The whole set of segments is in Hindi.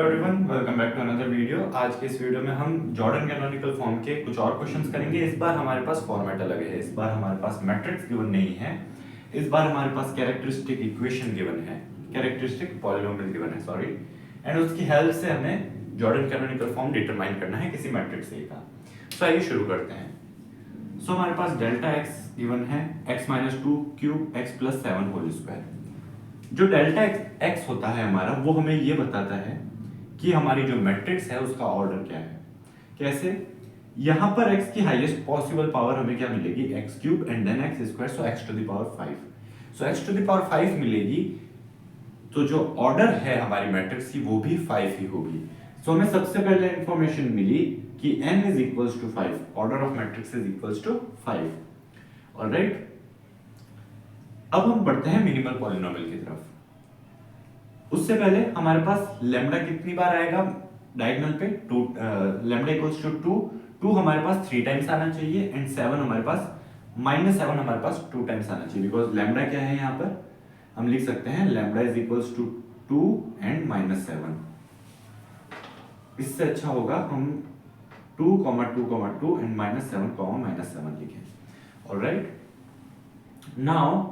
Everyone, welcome back to another video. आज के इस वीडियो में हम जॉर्डन कैनोनिकल फॉर्म के कुछ और क्वेश्चंस करेंगे। इस बार हमारे पास फॉर्मेट अलग है। इस बार हमारे पास मैट्रिक्स गिवन नहीं है। इस बार हमारे पास कैरेक्टरिस्टिक इक्वेशन गिवन है, कैरेक्टरिस्टिक पॉलिनोमियल गिवन है, सॉरी। एंड उसकी हेल्प से हमें जॉर्डन कैनोनिकल फॉर्म डिटरमाइन करना है किसी मैट्रिक्स ए का। सो आइए शुरू करते हैं। सो हमारे पास डेल्टा एक्स गिवन है, x minus two cube x plus 7 whole square. जो डेल्टा एक्स होता है हमारा, वो हमें ये बताता है कि हमारी जो मैट्रिक्स है उसका ऑर्डर क्या है। कैसे? यहां पर x की हाईएस्ट पॉसिबल पावर हमें क्या मिलेगी, x cube and then x square, so x to the power 5। So x to the power 5 मिलेगी, तो जो ऑर्डर है हमारी मैट्रिक्स की वो भी 5 ही होगी। सो हमें सबसे पहले इंफॉर्मेशन मिली कि n is equals to 5, order of matrix is equals to 5। Alright, अब हम बढ़ते हैं मिनिमल पॉलिनोमियल की तरफ। उससे पहले हमारे पास लैम्डा कितनी बार आएगा डायगोनल पे, 2, लैम्डा इक्वल्स टू 2 हमारे पास 3 टाइम्स आना चाहिए एंड 7 हमारे पास -7 हमारे पास 2 टाइम्स आना चाहिए। बिकॉज लैम्डा क्या है, यहाँ पर हम लिख सकते हैं lambda is equals to 2 and -7। इससे अच्छा होगा हम 2, 2, एंड -7, -7 लिखें। ऑलराइट, नाउ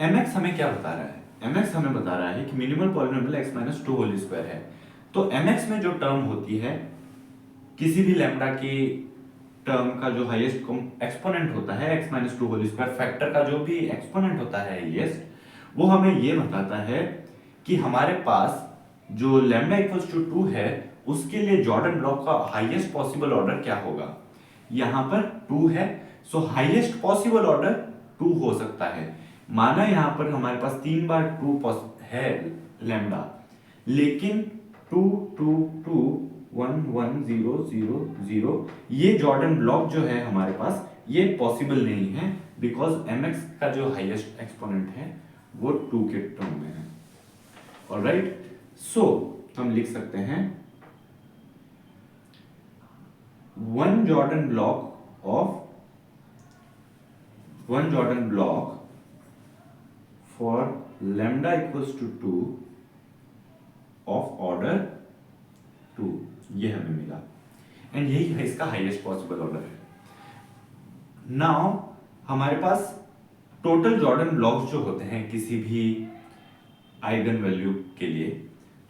mx हमें क्या बता रहा है? mx हमें बता रहा है कि minimal polynomial x minus 2 whole square है। तो mx में जो टर्म होती है, किसी भी लैम्डा की टर्म का जो हाईएस्ट एक्सपोनेंट होता है x minus 2 whole square, factor का जो भी एक्सपोनेंट होता है हाईएस्ट, वो हमें ये बताता है कि हमारे पास जो लैम्डा इक्वल्स टू 2 है उसके लिए जॉर्डन ब्लॉक का हाईएस्ट पॉसिबल ऑर्डर क्या होगा। यहां पर 2 है, सो हाईएस्ट पॉसिबल ऑर्डर 2 हो सकता है। माना यहां पर हमारे पास 3 बार 2 है लैम्डा, लेकिन 2, 2, 2, 1, 1, 0, 0, 0 ये जॉर्डन ब्लॉक जो है हमारे पास ये पॉसिबल नहीं है, बिकॉज mx का जो हाईएस्ट एक्सपोनेंट है वो 2 के टर्म में है। ऑलराइट, सो हम लिख सकते हैं one Jordan block for lambda equals to 2 of order 2, ये हमें मिला एंड यही है इसका हाईएस्ट पॉसिबल ऑर्डर है। नाउ हमारे पास टोटल जॉर्डन ब्लॉक्स जो होते हैं किसी भी आइगन वैल्यू के लिए,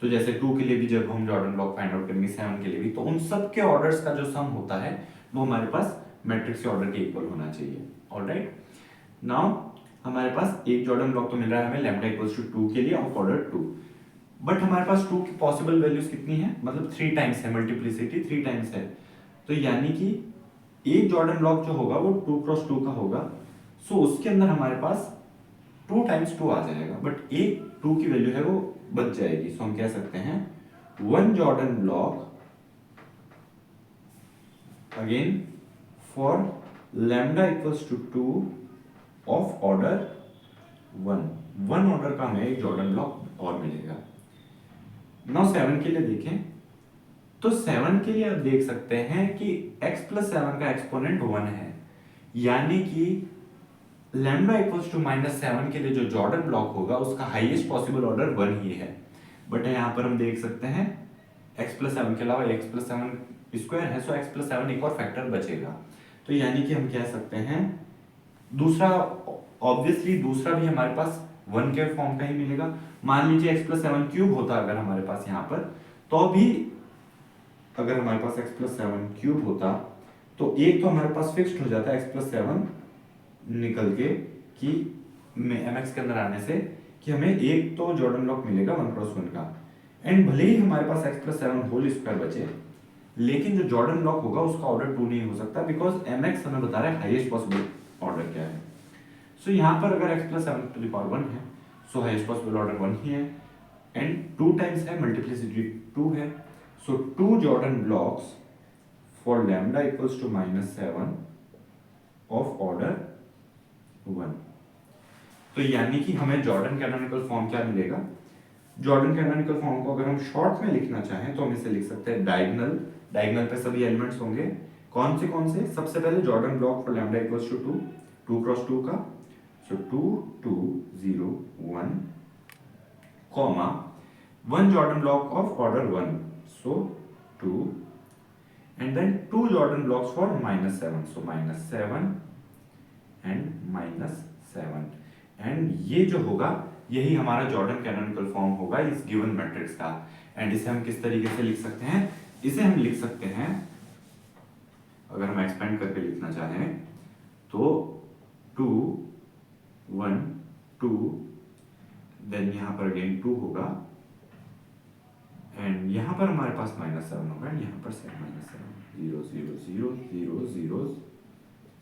तो जैसे 2 के लिए भी जब हम जॉर्डन ब्लॉक फाइंड आउट करेंगे, 7 के लिए भी, तो उन सब के ऑर्डर्स का जो सम होता है वो हमारे पास मैट्रिक्स के ऑर्डर के इक्वल होना चाहिए। ऑलराइट, नाउ हमारे पास एक जॉर्डन ब्लॉक तो मिल रहा है हमें लैम्डा इक्वल्स टू 2 के लिए ऑफ ऑर्डर 2, बट हमारे पास 2 की पॉसिबल वैल्यूज कितनी है, मतलब 3 टाइम्स है, मल्टीप्लिसिटी 3 टाइम्स है। तो यानी कि एक जॉर्डन ब्लॉक जो होगा वो 2 क्रॉस 2 का होगा, सो उसके अंदर हमारे पास 2 टाइम्स 2 आ जाएगा, बट एक 2 की वैल्यू है वो बच जाएगी। सो हम कह सकते हैं one Jordan block again for lambda equals to 2 of order 1 order का हमें एक जॉर्डन ब्लॉक और मिलेगा। नाउ 7 के लिए देखें, तो 7 के लिए आप देख सकते हैं कि x प्लस 7 का एक्सपोनेंट 1 है, यानी कि लैम्डा इक्वल्स टू -7 के लिए जो जॉर्डन ब्लॉक होगा उसका हाईएस्ट पॉसिबल ऑर्डर 1 ही है। बट यहां पर हम देख सकते हैं x प्लस 7 के अलावा x प्लस 7 स्क्वायर है, सो x प्लस 7 एक और फैक्टर बचेगा। तो यानी कि हम कह सकते हैं दूसरा, ऑब्वियसली दूसरा भी हमारे पास 1 के फॉर्म का ही मिलेगा। मान लीजिए x प्लस 7 क्यूब होता अगर हमारे पास यहाँ पर, तो भी अगर हमारे पास x प्लस 7 क्यूब होता तो एक तो हमारे पास फिक्स्ड हो जाता है x प्लस 7 निकल के कि mx के अंदर आने से, कि हमें एक तो जॉर्डन ब्लॉक मिलेगा 1 क्रॉस 1 का, एंड भले ही हमारे पास x प्लस 7 होल स्क्वायर बचे, लेकिन जो जॉर्डन ब्लॉक होगा उसका ऑर्डर 2 नहीं हो सकता, बिकॉज mx हमें बता रहा है हाईएस्ट पॉसिबल ऑर्डर क्या है। सो यहाँ पर अगर x plus 7 to the power 1 है, सो हाईएस्ट पॉसिबल ऑर्डर 1 ही है, एंड 2 टाइम्स है, मल्टीप्लिसिटी 2 है, so 2 Jordan blocks for lambda equals to -7 of order 1। तो यानी कि हमें जॉर्डन कैनोनिकल फॉर्म क्या मिलेगा, जॉर्डन कैनोनिकल फॉर्म को अगर हम शॉर्ट में लिखना चाहें तो हम इसे लिख सकते हैं डायगोनल पे सभी एलिमेंट्स होंगे। कौन से? सबसे पहले Jordan block for lambda equals to 2 cross 2 का, so 2, 2, 0, 1, comma one Jordan block of order 1, so 2, and then 2 Jordan blocks for -7, so -7 and -7, and ये जो होगा यही हमारा जॉर्डन कैनोनिकल फॉर्म होगा इस गिवन मैट्रिक्स का। एंड इसे हम किस तरीके से लिख सकते हैं, इसे हम लिख सकते हैं, अगर हम एक्सपेंड करके लिखना चाहें तो 2 1 2, देन यहां पर अगेन 2 होगा, एंड यहां पर हमारे पास -7 होगा, एंड यहां पर -7, 0 0 0 0 0,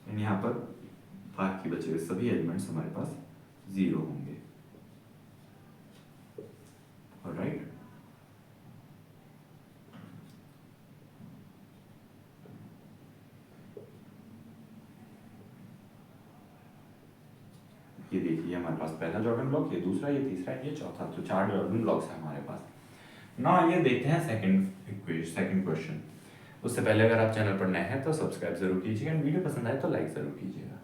एंड यहां पर बाकी बचे हुए सभी एलिमेंट्स हमारे पास 0 होंगे। ऑलराइट, ये देखिए हमारे पास पहला जॉर्डन ब्लॉक, ये दूसरा, ये तीसरा, ये चौथा, तो 4 जॉर्डन ब्लॉक्स है हमारे पास। नाउ ये देखते हैं सेकंड क्वेश्चन। उससे पहले अगर आप चैनल पर नए हैं तो सब्सक्राइब जरूर कीजिएगा, एंड वीडियो पसंद आए तो लाइक जरूर कीजिएगा।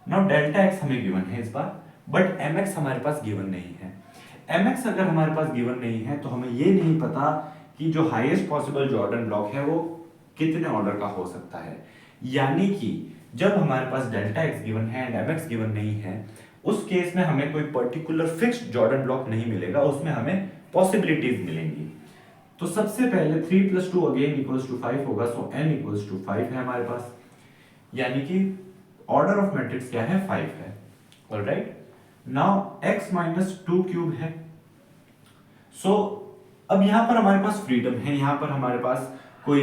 नाउ डेल्टा एक्स हमें गिवन है इस बार, बट एम एक्स हमारे पास गिवन नहीं है। एम एक्स अगर हमारे पास गिवन नहीं है तो हमें ये नहीं पता कि जो हाईएस्ट पॉसिबल जॉर्डन ब्लॉक है वो कितने ऑर्डर का हो सकता है। यानी कि जब हमारे पास डेल्टा एक्स गिवन है एंड एम एक्स गिवन नहीं है, उस केस में हमें कोई पर्टिकुलर फिक्स्ड जॉर्डन ब्लॉक नहीं मिलेगा, उसमें हमें पॉसिबिलिटीज मिलेंगी। तो सबसे पहले 3 + 2 अगेन इक्वल्स टू 5 होगा, सो n इक्वल्स टू 5 है हमारे पास, यानी कि ऑर्डर ऑफ मैट्रिक्स क्या है, 5 है। ऑलराइट, नाउ x - 2 क्यूब है। सो अब यहां पर हमारे पास फ्रीडम है, यहां पर हमारे पास कोई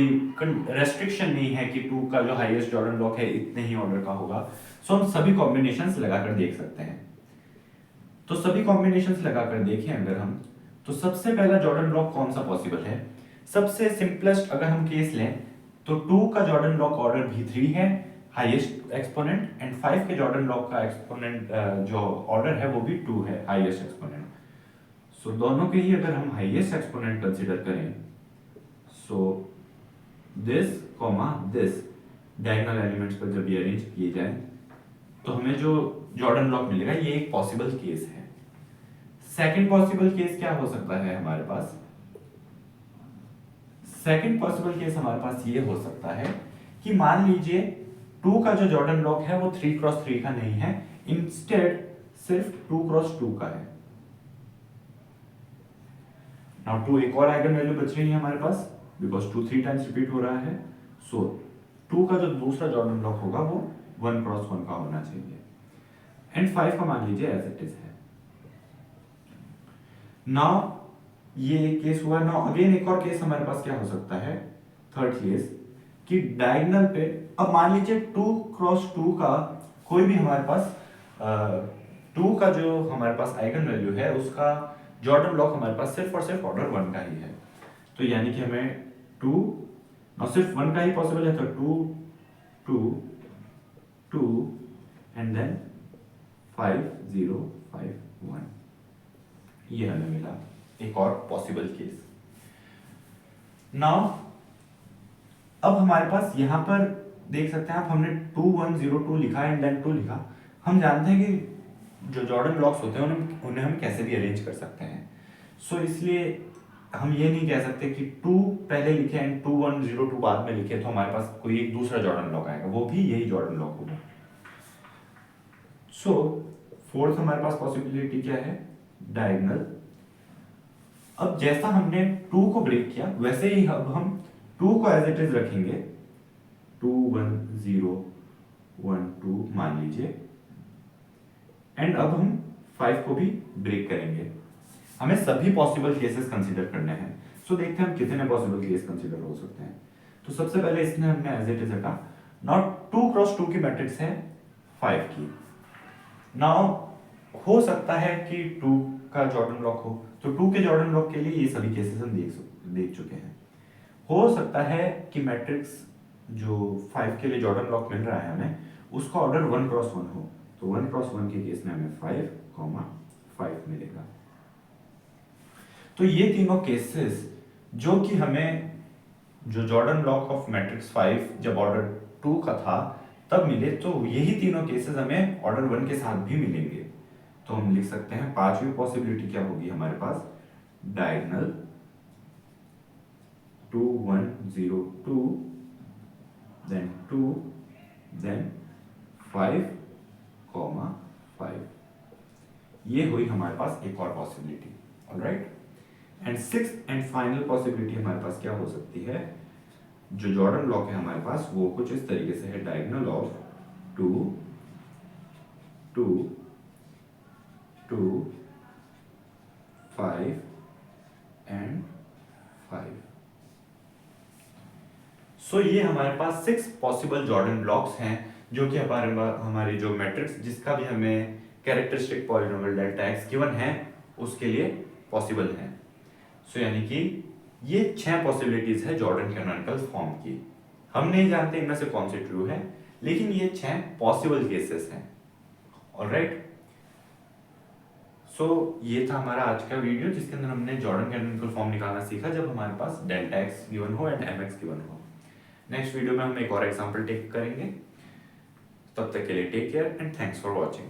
रेस्ट्रिक्शन नहीं है कि 2 का जो हाईएस्ट जॉर्डन ब्लॉक है इतने ही ऑर्डर का होगा। सो हम सभी कॉम्बिनेशंस लगाकर देख सकते हैं। तो सभी कॉम्बिनेशंस लगाकर देखें अगर हम, तो सबसे पहला जॉर्डन ब्लॉक कौन सा पॉसिबल है। सबसे सिंपलेस्ट अगर हम केस लें तो 2 का जॉर्डन ब्लॉक ऑर्डर भी 3 है, हाईएस्ट एक्सपोनेंट, एंड 5 के जॉर्डन ब्लॉक का एक्सपोनेंट जो ऑर्डर है वो भी 2 है, हाईएस्ट एक्सपोनेंट। सो दोनों के ही अगर हम हाईएस्ट एक्सपोनेंट कंसीडर करें, so this comma this diagonal elements पर जब ये अरेंज किए जाए तो हमें जो जॉर्डन ब्लॉक मिलेगा, ये एक पॉसिबल केस है। सेकंड पॉसिबल केस क्या हो सकता है हमारे पास, सेकंड पॉसिबल केस हमारे पास ये हो सकता है कि मान लीजिए 2 का जो जॉर्डन ब्लॉक है वो 3 क्रॉस 3 का नहीं है, इंस्टेड सिर्फ 2 क्रॉस 2 का है। नाउ 2 एक और आइगन वैल्यू बच रही है हमारे पास, बिकॉज 2 3 टाइम्स रिपीट हो रहा है। सो 2 का जो दूसरा जॉर्डन ब्लॉक होगा वो 1 क्रॉस 1 का होना चाहिए, एंड 5 का मान लीजिए एज इट इज है। नाउ ये केस हुआ। नाउ अगेन एक और केस हमारे पास क्या हो सकता है, थर्ड केस, कि डायगोनल पे अब मान लीजिए 2 क्रॉस 2 का कोई भी हमारे पास 2 का जो हमारे पास आइगन वैल्यू है उसका जॉर्डन ब्लॉक हमारे पास सिर्फ और सिर्फ ऑर्डर 1 का ही है। तो यानी कि हमें 2 और सिर्फ 1 का ही पॉसिबल है, तो 2 2 2 एंड देन 5 0 5 1, ये हमें मिला एक और पॉसिबल केस। नाउ अब हमारे पास यहां पर देख सकते हैं आप, हमने 2 1 0 2 लिखा एंड देन 2 लिखा। हम जानते हैं कि जो जॉर्डन ब्लॉक्स होते हैं उन्हें हम कैसे भी अरेंज कर सकते हैं। सो इसलिए हम ये नहीं कह सकते कि 2 पहले लिखे एंड 2 1 0 2 बाद में लिखे तो हमारे पास कोई एक दूसरा जॉर्डन ब्लॉक आएगा, वो भी यही जॉर्डन ब्लॉक होगा। सो फोर्थ हमारे पास पॉसिबिलिटी क्या है, डायगोनल। अब जैसा हमने 2 को ब्रेक किया वैसे ही अब हम 2 को एज इट इज रखेंगे, 2 1 0 1 2 मान लीजिए, एंड अब हम 5 को भी ब्रेक करेंगे। हमें सभी पॉसिबल केसेस कंसीडर करने हैं। सो देखते हैं हम कितने पॉसिबल केस कंसीडर हो सकते हैं। तो सबसे पहले इसमें हमने एज इट इज रखा। नाउ 2 क्रॉस 2 की मैट्रिक्स है 5 की। नाउ हो सकता है कि 2 का जॉर्डन ब्लॉक हो, तो 2 के जॉर्डन ब्लॉक के लिए ये सभी केसेस हम देख चुके हैं। हो सकता है कि मैट्रिक्स जो 5 के लिए जॉर्डन ब्लॉक मिल रहा है हमें, उसका ऑर्डर 1 क्रॉस 1 हो, तो 1 क्रॉस 1 के केस में हमें 5 5 मिलेगा। तो ये तीनों केसेस जो कि हमें जो जॉर्डन ब्लॉक ऑफ मैट्रिक्स 5 जब ऑर्डर 2 का था तब मिले, तो यही तीनों केसेस हमें ऑर्डर 1 के साथ भी मिलेंगे। तो हम लिख सकते हैं पांचवी पॉसिबिलिटी क्या होगी हमारे पास, डायगोनल 2 1 0 2 then 2 then 5 5 ये हुई हमारे पास एक और possibility. Alright, and six and final possibility हमारे पास क्या हो सकती है, जो जॉर्डन ब्लॉक है हमारे पास वो कुछ इस तरीके से है, डायगोनल ऑफ 2 2 2 5 एंड 5। सो ये हमारे पास 6 पॉसिबल जॉर्डन ब्लॉक्स हैं जो कि हमारी जो मैट्रिक्स जिसका भी हमें characteristic polynomial delta x given है उसके लिए पॉसिबल है। सो यानी कि ये 6 पॉसिबिलिटीज है जॉर्डन कैनोनिकल फॉर्म की। हम नहीं जानते इनमें से कौन सी ट्रू है, लेकिन ये 6 पॉसिबल केसेस हैं। ऑलराइट, सो ये था हमारा आज का वीडियो जिसके अंदर हमने जॉर्डन कैनोनिकल फॉर्म निकालना सीखा जब हमारे पास डेल्टा एक्स गिवन हो एंड एम एक्स गिवन हो। नेक्स्ट वीडियो में हम एक और एग्जांपल टेक करेंगे। तब तक के लिए take care and thanks for watching.